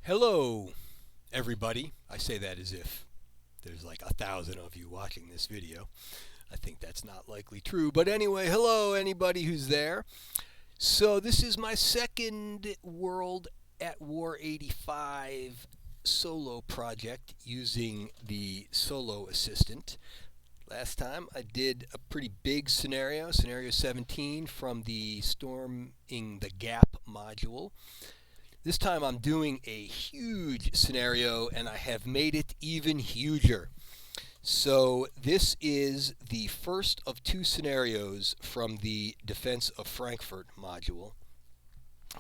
Hello, everybody. I say that as if there's like 1,000 of you watching this video. I think that's not likely true. But anyway, hello, anybody who's there. So, this is my second World at War 85 solo project using the solo assistant. Last time I did a pretty big scenario, scenario 17 from the Storming the Gap module. This time I'm doing a huge scenario and I have made it even huger. So this is the first of two scenarios from the Defense of Frankfurt module,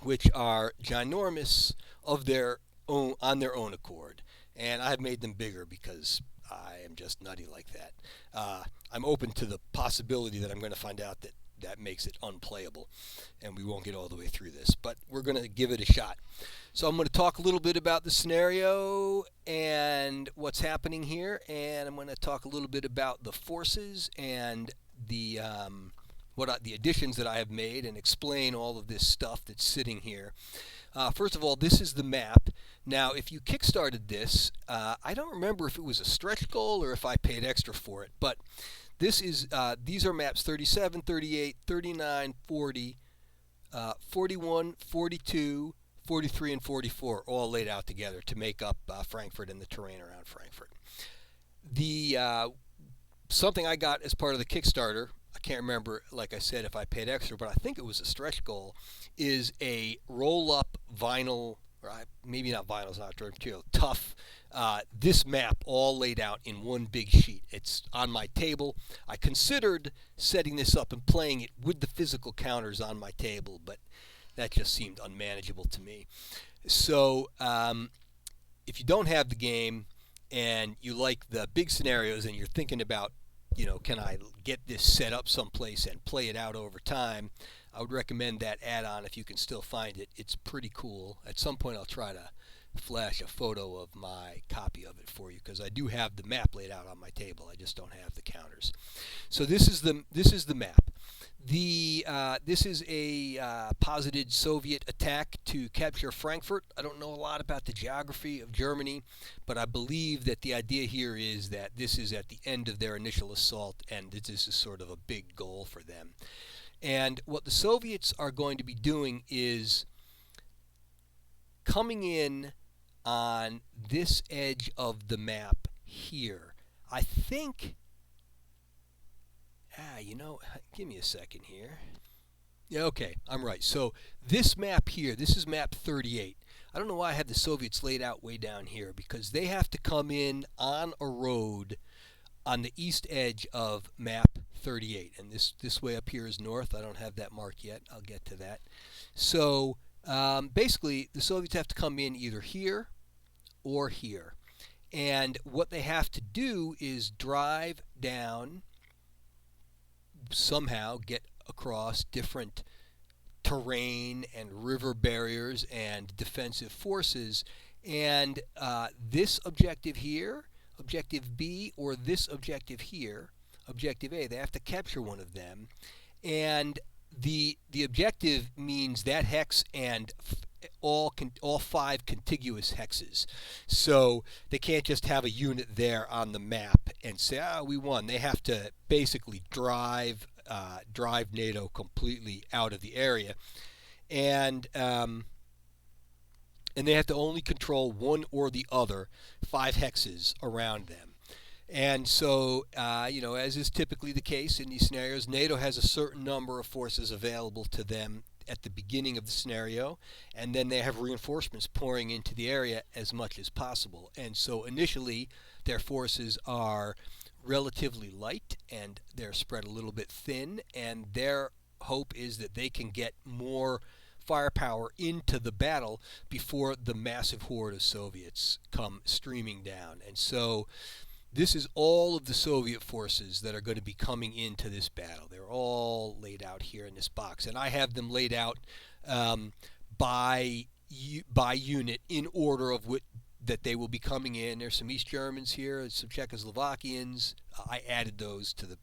which are ginormous of their own on their own accord. And I've made them bigger because I am just nutty like that. I'm open to the possibility that I'm going to find out that makes it unplayable, and we won't get all the way through this, but we're going to give it a shot. So I'm going to talk a little bit about the scenario and what's happening here, and I'm going to talk a little bit about the forces and the the additions that I have made, and explain all of this stuff that's sitting here. First of all, this is the map. Now, if you kickstarted this, I don't remember if it was a stretch goal or if I paid extra for it, but these are maps 37, 38, 39, 40, 41, 42, 43, and 44, all laid out together to make up Frankfurt and the terrain around Frankfurt. The something I got as part of the Kickstarter, I can't remember, like I said, if I paid extra, but I think it was a stretch goal, is a roll-up vinyl, or maybe not vinyl, it's not material, tough, this map all laid out in one big sheet. It's on my table. I considered setting this up and playing it with the physical counters on my table, but that just seemed unmanageable to me. So if you don't have the game and you like the big scenarios and you're thinking about, can I get this set up someplace and play it out over time, I would recommend that add-on if you can still find it. It's pretty cool. At some point I'll try to flash a photo of my copy of it for you, because I do have the map laid out on my table. I just don't have the counters. So this is the map. This is a posited Soviet attack to capture Frankfurt. I don't know a lot about the geography of Germany, but I believe that the idea here is that this is at the end of their initial assault, and this is sort of a big goal for them. And what the Soviets are going to be doing is coming in on this edge of the map here. I think, give me a second here. Yeah, okay, I'm right. So this map here, this is map 38. I don't know why I have the Soviets laid out way down here, because they have to come in on a road on the east edge of map 38. And this way up here is north. I don't have that marked yet. I'll get to that. So basically, the Soviets have to come in either here or here. And what they have to do is drive down, somehow get across different terrain and river barriers and defensive forces. And this objective here, objective B, or this objective here, objective A, they have to capture one of them. And the objective means that hex and all 5 contiguous hexes. So they can't just have a unit there on the map and say, we won. They have to basically drive NATO completely out of the area. And they have to only control one or the other 5 hexes around them. And so, as is typically the case in these scenarios, NATO has a certain number of forces available to them at the beginning of the scenario, and then they have reinforcements pouring into the area as much as possible. And so initially, their forces are relatively light, and they're spread a little bit thin, and their hope is that they can get more firepower into the battle before the massive horde of Soviets come streaming down. And so this is all of the Soviet forces that are going to be coming into this battle. They're all laid out here in this box, and I have them laid out by unit in order of that they will be coming in. There's some East Germans here, some Czechoslovakians. I added those to the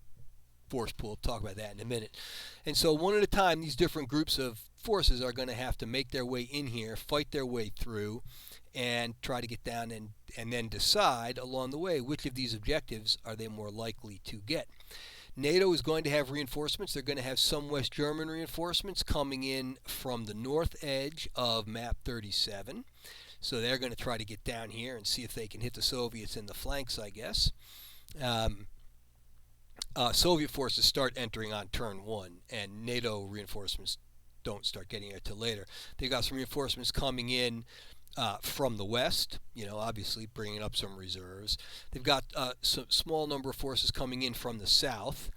force pool. Talk about that in a minute. And so one at a time, these different groups of forces are going to have to make their way in here, fight their way through, and try to get down and then decide along the way which of these objectives are they more likely to get. NATO is going to have reinforcements. They're going to have some West German reinforcements coming in from the north edge of map 37. So they're going to try to get down here and see if they can hit the Soviets in the flanks, I guess. Soviet forces start entering on turn 1, and NATO reinforcements don't start getting there till later. They've got some reinforcements coming in from the west, obviously bringing up some reserves. They've got some small number of forces coming in from the south,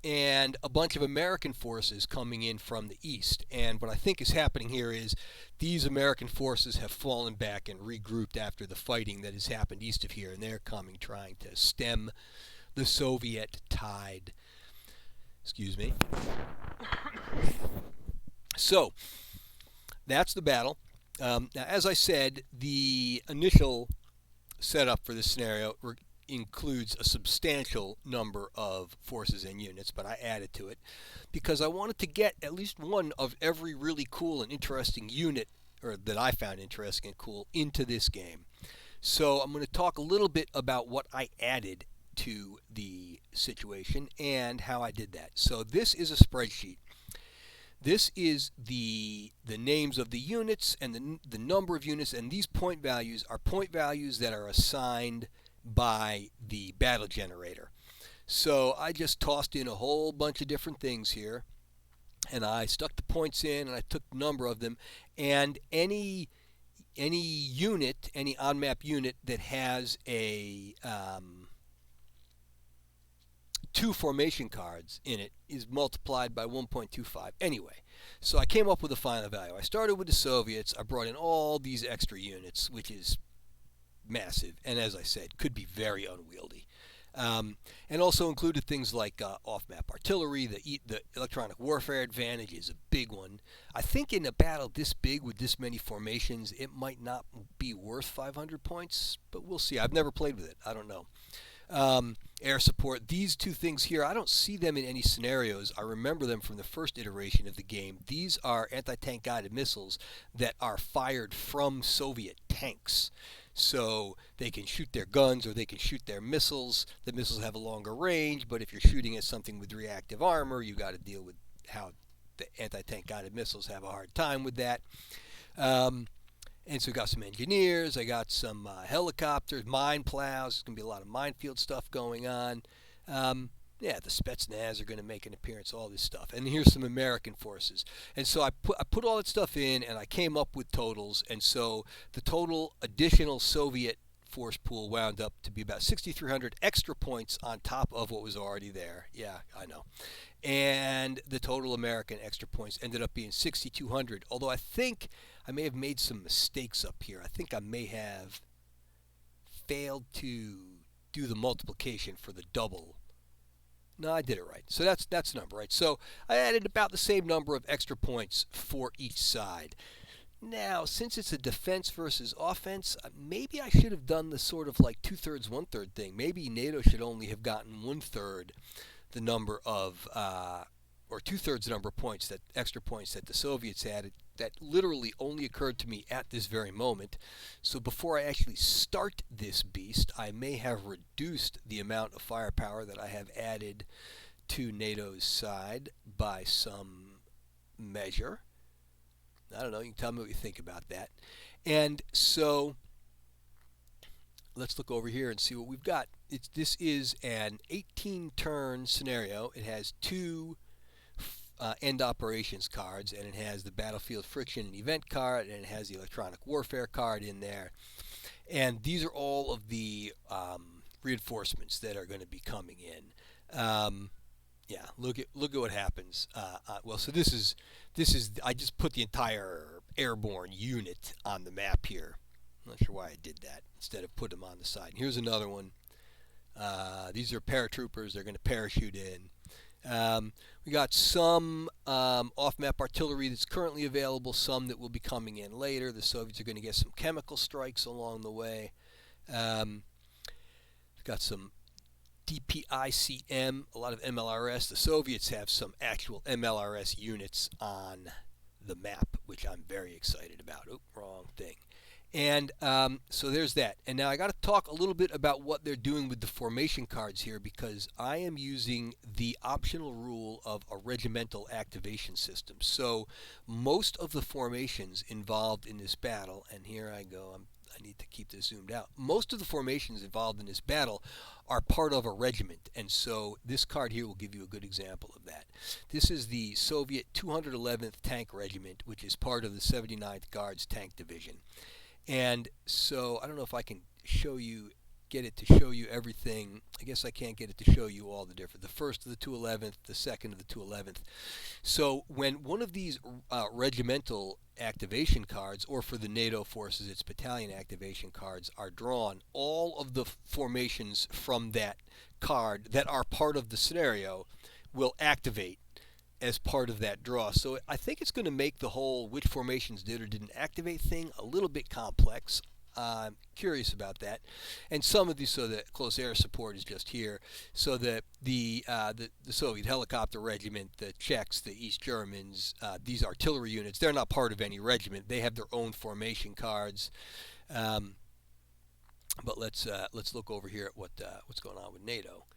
and a bunch of American forces coming in from the east. And what I think is happening here is these American forces have fallen back and regrouped after the fighting that has happened east of here, and they're coming, trying to stem the Soviet tide. Excuse me. So, that's the battle. Now, as I said, the initial setup for this scenario includes a substantial number of forces and units, but I added to it because I wanted to get at least one of every really cool and interesting unit, or that I found interesting and cool, into this game. So I'm going to talk a little bit about what I added to the situation and how I did that. So this is a spreadsheet. This is the names of the units and the number of units, and these point values are point values that are assigned by the battle generator. So I just tossed in a whole bunch of different things here, and I stuck the points in, and I took the number of them, and any unit, any on-map unit that has a 2 formation cards in it is multiplied by 1.25. Anyway, so I came up with a final value. I started with the Soviets. I brought in all these extra units, which is massive, and as I said, could be very unwieldy. And also included things like off-map artillery. The electronic warfare advantage is a big one. I think in a battle this big with this many formations, it might not be worth 500 points, but we'll see. I've never played with it. I don't know. Air support. These two things here, I don't see them in any scenarios. I remember them from the first iteration of the game. These are anti-tank guided missiles that are fired from Soviet tanks. So they can shoot their guns or they can shoot their missiles. The missiles have a longer range, but if you're shooting at something with reactive armor, you got to deal with how the anti-tank guided missiles have a hard time with that. And so I got some engineers, I got some helicopters, mine plows. There's going to be a lot of minefield stuff going on. Yeah, the Spetsnaz are going to make an appearance, all this stuff. And here's some American forces. And so I put all that stuff in, and I came up with totals. And so the total additional Soviet force pool wound up to be about 6,300 extra points on top of what was already there. Yeah, I know. And the total American extra points ended up being 6,200. Although I think I may have made some mistakes up here. I think I may have failed to do the multiplication for the double. No, I did it right. So that's the number, right? So I added about the same number of extra points for each side. Now, since it's a defense versus offense, maybe I should have done the sort of like 2/3, 1/3 thing. Maybe NATO should only have gotten 1/3 the number of, or 2/3 the number of points, that extra points that the Soviets had. That literally only occurred to me at this very moment. So before I actually start this beast, I may have reduced the amount of firepower that I have added to NATO's side by some measure. I don't know, you can tell me what you think about that. And so let's look over here and see what we've got. This is an 18-turn scenario. It has 2 end operations cards, and it has the battlefield friction and event card, and it has the electronic warfare card in there. And these are all of the reinforcements that are going to be coming in. Yeah, look at what happens. Well, so this is I just put the entire airborne unit on the map here. I'm not sure why I did that instead of put them on the side. And here's another one. These are paratroopers. They're going to parachute in. We got some off-map artillery that's currently available, some that will be coming in later. The Soviets are going to get some chemical strikes along the way. We've got some DPICM, a lot of MLRS. The Soviets have some actual MLRS units on the map, which I'm very excited about. Oh, wrong thing. And so there's that. And now I got to talk a little bit about what they're doing with the formation cards here, because I am using the optional rule of a regimental activation system. So most of the formations involved in this battle, and here I go, I need to keep this zoomed out. Most of the formations involved in this battle are part of a regiment, and so this card here will give you a good example of that. This is the Soviet 211th Tank Regiment, which is part of the 79th Guards Tank Division. And so I don't know if I can get it to show you everything. I guess I can't get it to show you all the different. The first of the 211th, the second of the 211th. So when one of these regimental activation cards, or for the NATO forces, its battalion activation cards, are drawn, all of the formations from that card that are part of the scenario will activate as part of that draw. So I think it's going to make the whole which formations did or didn't activate thing a little bit complex. I'm curious about that. And some of these, so the close air support is just here. So the Soviet helicopter regiment, the Czechs, the East Germans, these artillery units, they're not part of any regiment. They have their own formation cards. But let's look over here at what's going on with NATO.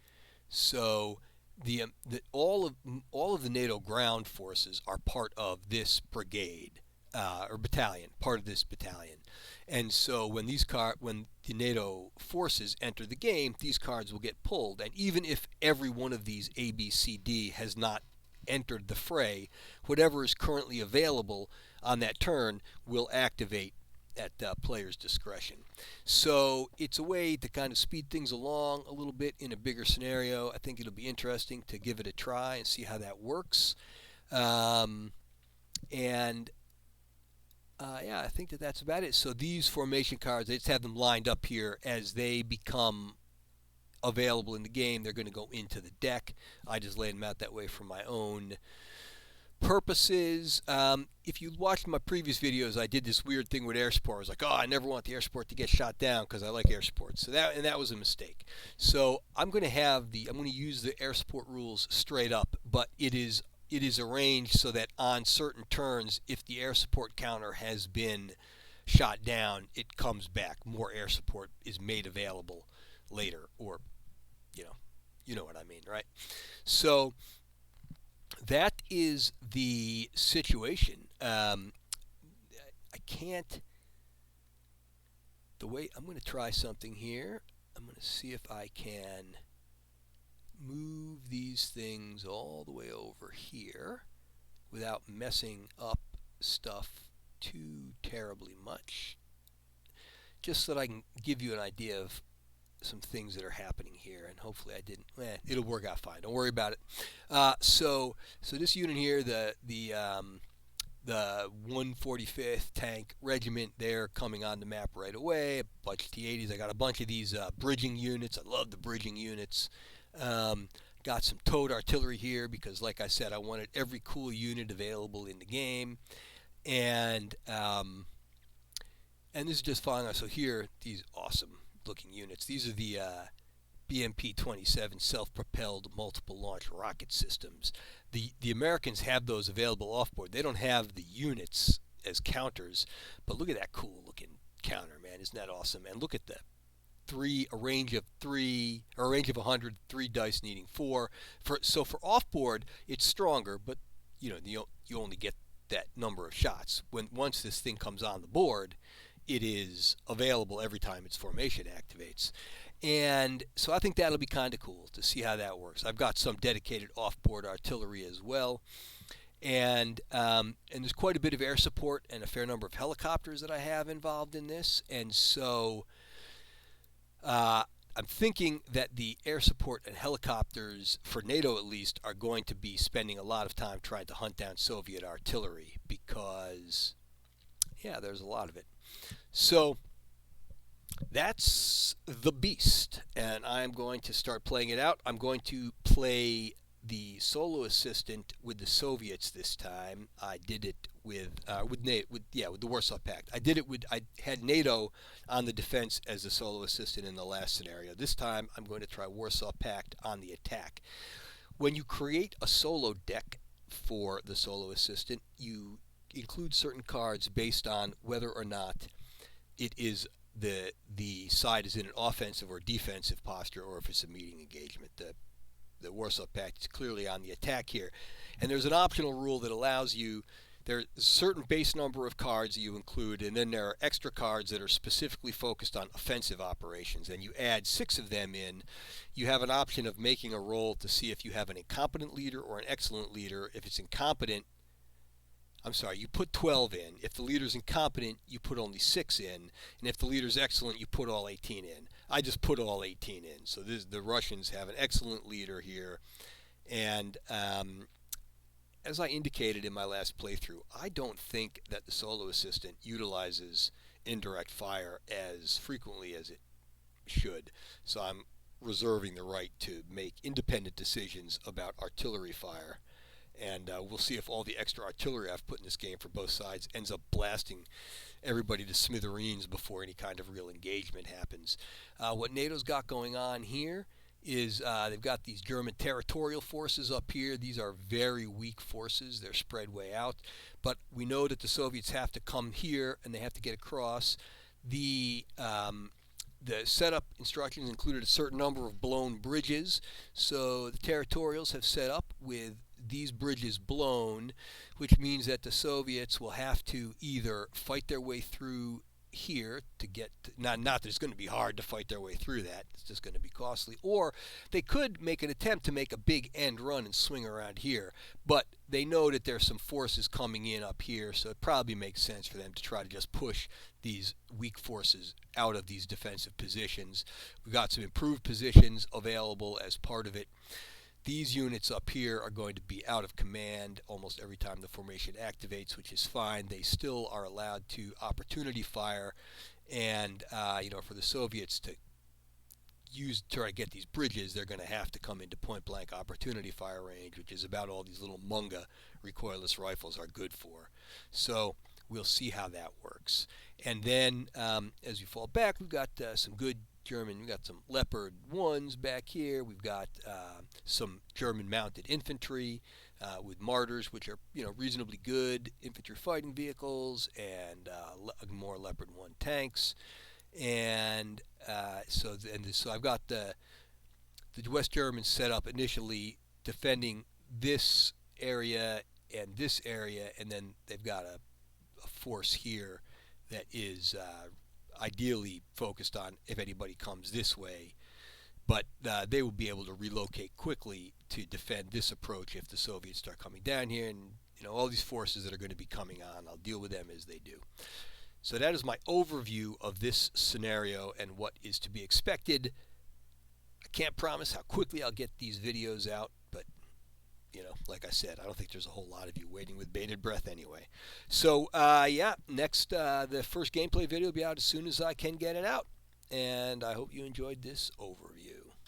So all of the NATO ground forces are part of this brigade or battalion, part of this battalion. And so when the NATO forces enter the game, these cards will get pulled. And even if every one of these A, B, C, D has not entered the fray, whatever is currently available on that turn will activate at player's discretion. So it's a way to kind of speed things along a little bit in a bigger scenario. I think it'll be interesting to give it a try and see how that works. Yeah, I think that's about it. So these formation cards, they just have them lined up here as they become available in the game. They're going to go into the deck. I just laid them out that way for my own purposes. If you watched my previous videos, I did this weird thing with air support. I was like, oh, I never want the air support to get shot down because I like air support. So that was a mistake. So I'm going to use the air support rules straight up, but it is arranged so that on certain turns, if the air support counter has been shot down, it comes back. More air support is made available later, or you know what I mean, right? So that is the situation. I'm going to try something here. I'm going to see if I can move these things all the way over here without messing up stuff too terribly much, just so that I can give you an idea of some things that are happening here, and hopefully I didn't. It'll work out fine. Don't worry about it. So this unit here, the 145th Tank Regiment, they're coming on the map right away. A bunch of T-80s. I got a bunch of these bridging units. I love the bridging units. Got some towed artillery here because, like I said, I wanted every cool unit available in the game, and this is just following us. So here, these awesome looking units. These are the BMP-27 self-propelled multiple launch rocket systems. The Americans have those available off-board. They don't have the units as counters, but look at that cool looking counter, man. Isn't that awesome? And look at a range of 100, 3 dice needing 4. So for off-board, it's stronger, but you only get that number of shots. Once this thing comes on the board, it is available every time its formation activates. And so I think that'll be kind of cool to see how that works. I've got some dedicated off-board artillery as well. And there's quite a bit of air support and a fair number of helicopters that I have involved in this. And so I'm thinking that the air support and helicopters, for NATO at least, are going to be spending a lot of time trying to hunt down Soviet artillery because, yeah, there's a lot of it. So that's the beast, and I'm going to start playing it out. I'm going to play the solo assistant with the Soviets this time. I did it with the Warsaw Pact. I had NATO on the defense as a solo assistant in the last scenario. This time I'm going to try Warsaw Pact on the attack. When you create a solo deck for the solo assistant, include certain cards based on whether or not it is the side is in an offensive or defensive posture, or if it's a meeting engagement. The Warsaw Pact is clearly on the attack here, and there's an optional rule that allows you. There's a certain base number of cards that you include, and then there are extra cards that are specifically focused on offensive operations, and you add 6 of them in. You have an option of making a roll to see if you have an incompetent leader or an excellent leader. If it's incompetent, you put 12 in. If the leader's incompetent, you put only 6 in. And if the leader's excellent, you put all 18 in. I just put all 18 in. So the Russians have an excellent leader here. And as I indicated in my last playthrough, I don't think that the solo assistant utilizes indirect fire as frequently as it should. So I'm reserving the right to make independent decisions about artillery fire. And we'll see if all the extra artillery I've put in this game for both sides ends up blasting everybody to smithereens before any kind of real engagement happens. What NATO's got going on here is they've got these German territorial forces up here. These are very weak forces. They're spread way out. But we know that the Soviets have to come here and they have to get across. The setup instructions included a certain number of blown bridges. So the territorials have set up with these bridges blown, which means that the Soviets will have to either fight their way through here to get not that it's going to be hard to fight their way through that, it's just going to be costly, or they could make an attempt to make a big end run and swing around here, but they know that there's some forces coming in up here, so it probably makes sense for them to try to just push these weak forces out of these defensive positions. We've got some improved positions available as part of it. These units up here are going to be out of command almost every time the formation activates, which is fine. They still are allowed to opportunity fire, and for the Soviets to try to get these bridges, they're going to have to come into point-blank opportunity fire range, which is about all these little Munga recoilless rifles are good for. So we'll see how that works. And then as we fall back, we've got some good German, we've got some Leopard 1s back here. We've got some German mounted infantry with mortars, which are reasonably good infantry fighting vehicles, and more Leopard 1 tanks. And so I've got the West Germans set up initially defending this area and this area, and then they've got a force here that is ideally focused on if anybody comes this way, but they will be able to relocate quickly to defend this approach if the Soviets start coming down here. And all these forces that are going to be coming on, I'll deal with them as they do. So that is my overview of this scenario and what is to be expected. I can't promise how quickly I'll get these videos out, but like I said, I don't think there's a whole lot of you waiting with bated breath anyway. So next, the first gameplay video will be out as soon as I can get it out, and I hope you enjoyed this overview.